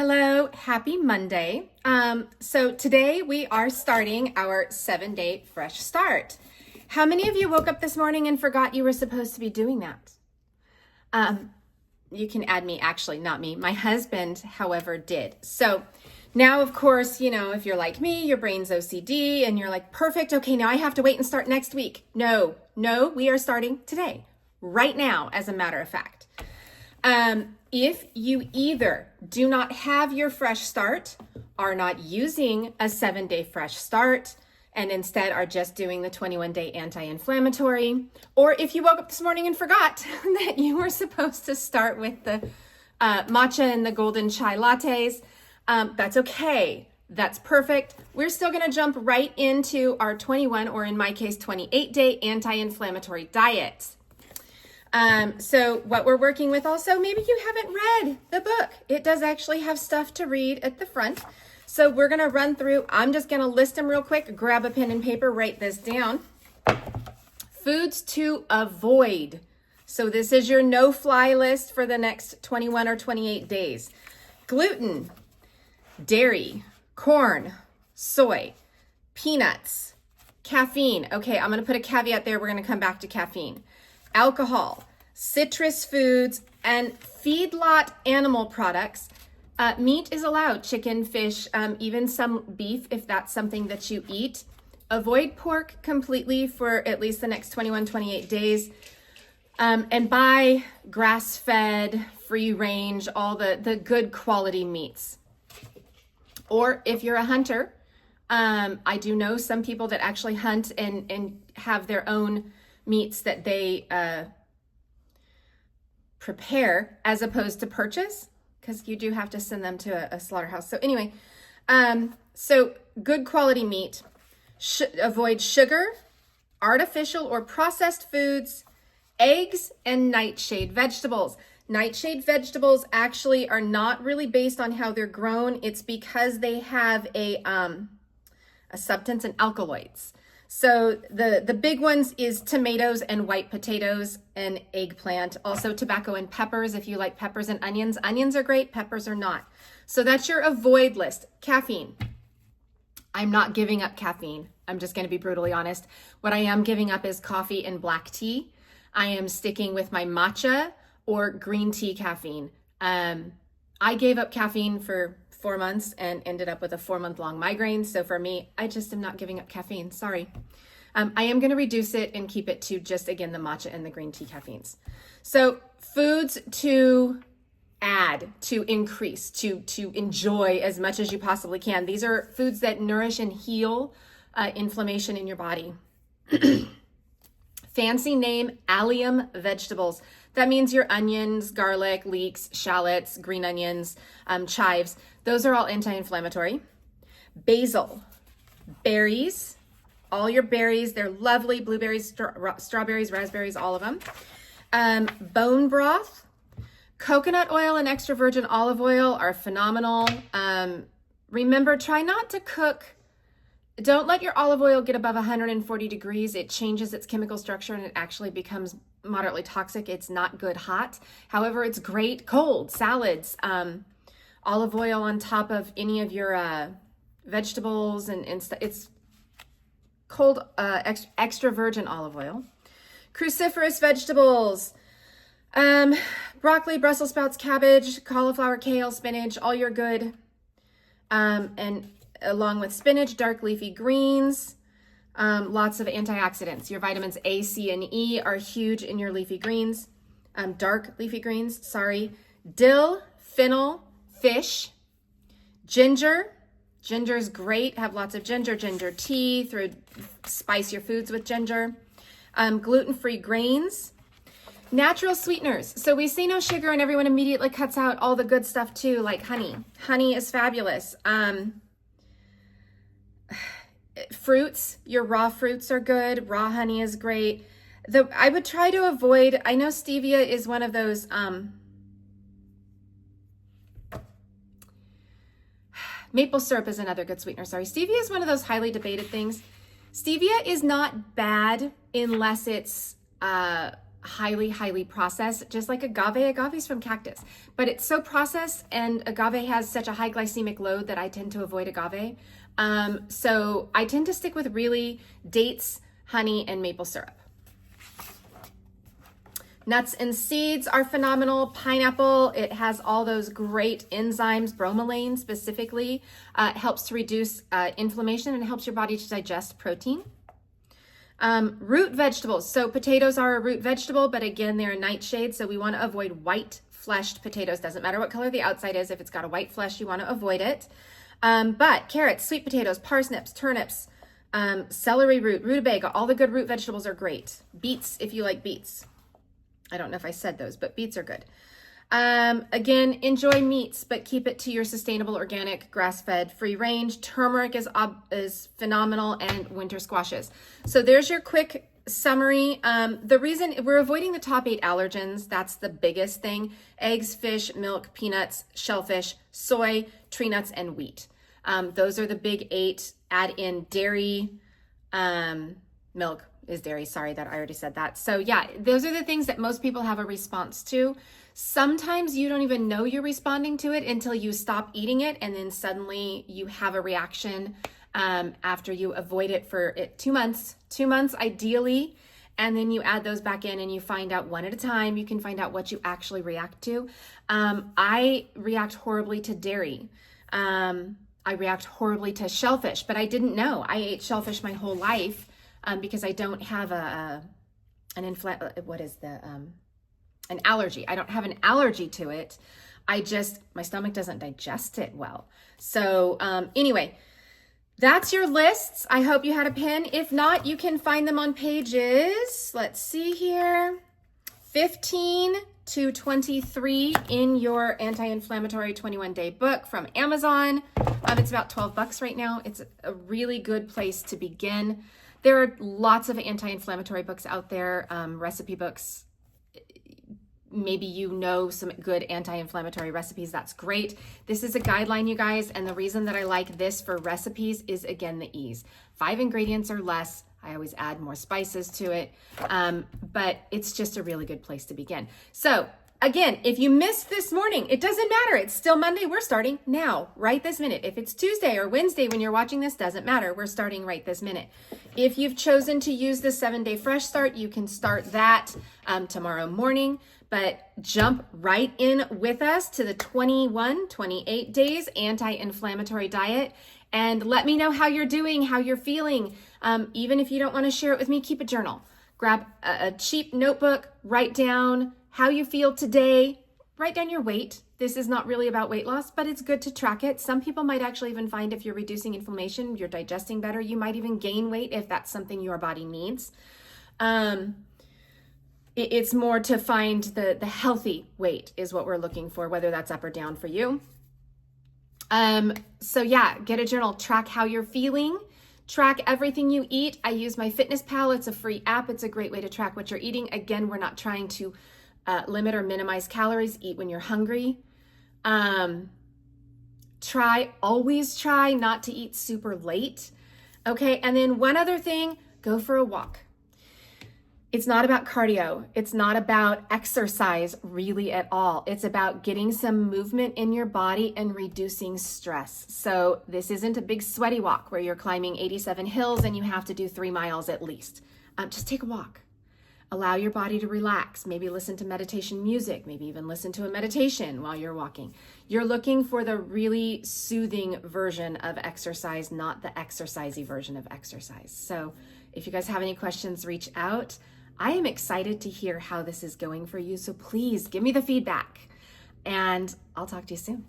Hello, happy Monday. So today we are starting our 7-day fresh start. How many of you woke up this morning and forgot you were supposed to be doing that? You can add me, actually, not me. My husband, however, did. So now, of course, if you're like me, your brain's OCD and you're like, perfect. Okay, now I have to wait and start next week. No, we are starting today, right now, as a matter of fact. If you either do not have your fresh start, are not using a 7-day fresh start, and instead are just doing the 21-day anti-inflammatory, or if you woke up this morning and forgot that you were supposed to start with the matcha and the golden chai lattes, that's okay. That's perfect. We're still going to jump right into our 21, or in my case, 28-day anti-inflammatory diet. So what we're working with also, maybe you haven't read the book. It does actually have stuff to read at the front. So we're going to run through, I'm just going to list them real quick, grab a pen and paper, write this down. Foods to avoid. So this is your no-fly list for the next 21 or 28 days. Gluten, dairy, corn, soy, peanuts, caffeine. Okay, I'm going to put a caveat there. We're going to come back to caffeine. Alcohol, citrus foods, and feedlot animal products. Meat is allowed, chicken, fish, even some beef if that's something that you eat. Avoid pork completely for at least the next 21, 28 days. And buy grass-fed, free-range, all the good quality meats. Or if you're a hunter, I do know some people that actually hunt and have their own meats that they prepare as opposed to purchase, because you do have to send them to a slaughterhouse. So anyway, so good quality meat. Avoid sugar, artificial or processed foods, eggs, and nightshade vegetables. Nightshade vegetables actually are not really based on how they're grown. It's because they have a substance in alkaloids. So the big ones is tomatoes and white potatoes and eggplant. Also tobacco and peppers. If you like peppers and onions, onions are great, peppers are not. So that's your avoid list. Caffeine. I'm not giving up caffeine. I'm just going to be brutally honest. What I am giving up is coffee and black tea. I am sticking with my matcha or green tea caffeine. I gave up caffeine for 4 months and ended up with a 4-month-long migraine. So for me, I just am not giving up caffeine. Sorry. I am going to reduce it and keep it to just, again, the matcha and the green tea caffeines. So foods to add, to increase, to enjoy as much as you possibly can. These are foods that nourish and heal inflammation in your body. Fancy name, allium vegetables. That means your onions, garlic, leeks, shallots, green onions, chives. Those are all anti-inflammatory. Basil, berries, all your berries. They're lovely. Blueberries, strawberries, raspberries, all of them. Bone broth, coconut oil, and extra virgin olive oil are phenomenal. Remember, try not to cook. Don't let your olive oil get above 140 degrees. It changes its chemical structure and it actually becomes moderately toxic. It's not good hot. However, it's great cold. Salads, olive oil on top of any of your vegetables and stuff. It's cold, extra virgin olive oil. Cruciferous vegetables, broccoli, Brussels sprouts, cabbage, cauliflower, kale, spinach, all your good, and along with spinach, dark leafy greens, lots of antioxidants. Your vitamins A, C, and E are huge in your leafy greens, dark leafy greens, sorry. Dill, fennel, fish, ginger. Ginger is great. Have lots of ginger tea. Spice your foods with ginger. Gluten-free grains. Natural sweeteners. So we say no sugar and everyone immediately cuts out all the good stuff too, like honey. Honey is fabulous. Fruits, your raw fruits are good. Raw honey is great. I would try to avoid, I know stevia is one of those, maple syrup is another good sweetener. Sorry. Stevia is one of those highly debated things. Stevia is not bad unless it's highly, highly processed, just like agave. Agave is from cactus, but it's so processed, and agave has such a high glycemic load that I tend to avoid agave. So I tend to stick with really dates, honey, and maple syrup. Nuts and seeds are phenomenal. Pineapple, it has all those great enzymes, bromelain specifically. It helps to reduce inflammation and helps your body to digest protein. Root vegetables. So potatoes are a root vegetable, but again, they're a nightshade. So we want to avoid white fleshed potatoes. Doesn't matter what color the outside is. If it's got a white flesh, you want to avoid it. But carrots, sweet potatoes, parsnips, turnips, celery root, rutabaga, all the good root vegetables are great. Beets, if you like beets. I don't know if I said those, but beets are good. Again, enjoy meats, but keep it to your sustainable, organic, grass-fed, free range. Turmeric is phenomenal, and winter squashes. So there's your quick summary. The reason we're avoiding the top 8 allergens, that's the biggest thing: eggs, fish, milk, peanuts, shellfish, soy, tree nuts, and wheat. Those are the big 8. Add in dairy, milk is dairy. Sorry that I already said that. So yeah, those are the things that most people have a response to. Sometimes you don't even know you're responding to it until you stop eating it, and then suddenly you have a reaction after you avoid it for 2 months, ideally, and then you add those back in and you find out one at a time. You can find out what you actually react to. I react horribly to dairy. I react horribly to shellfish, but I didn't know. I ate shellfish my whole life because I don't have an allergy. I don't have an allergy to it. My stomach doesn't digest it well. So anyway, that's your lists. I hope you had a pen. If not, you can find them on pages, let's see here, 15 to 23 in your Anti-Inflammatory 21-Day book from Amazon. It's about $12 right now. It's a really good place to begin. There are lots of anti-inflammatory books out there, recipe books. Maybe you know some good anti-inflammatory recipes. That's great. This is a guideline, you guys. And the reason that I like this for recipes is, again, the ease. 5 ingredients or less. I always add more spices to it. But it's just a really good place to begin. So again, if you missed this morning, it doesn't matter. It's still Monday. We're starting now, right this minute. If it's Tuesday or Wednesday when you're watching this, doesn't matter. We're starting right this minute. If you've chosen to use the 7-day fresh start, you can start that tomorrow morning. But jump right in with us to the 28 days anti-inflammatory diet, and let me know how you're doing, how you're feeling. Even if you don't want to share it with me, keep a journal. Grab a cheap notebook, write down how you feel today, write down your weight. This is not really about weight loss, but it's good to track it. Some people might actually even find if you're reducing inflammation, you're digesting better. You might even gain weight if that's something your body needs. It's more to find the healthy weight is what we're looking for, whether that's up or down for you. So yeah, get a journal, track how you're feeling, track everything you eat. I use my Fitness Pal. It's a free app. It's a great way to track what you're eating. Again, we're not trying to limit or minimize calories. Eat when you're hungry. Always try not to eat super late. Okay. And then one other thing, go for a walk. It's not about cardio. It's not about exercise really at all. It's about getting some movement in your body and reducing stress. So this isn't a big sweaty walk where you're climbing 87 hills and you have to do 3 miles at least. Just take a walk. Allow your body to relax. Maybe listen to meditation music. Maybe even listen to a meditation while you're walking. You're looking for the really soothing version of exercise, not the exercisey version of exercise. So if you guys have any questions, reach out. I am excited to hear how this is going for you. So please give me the feedback, and I'll talk to you soon.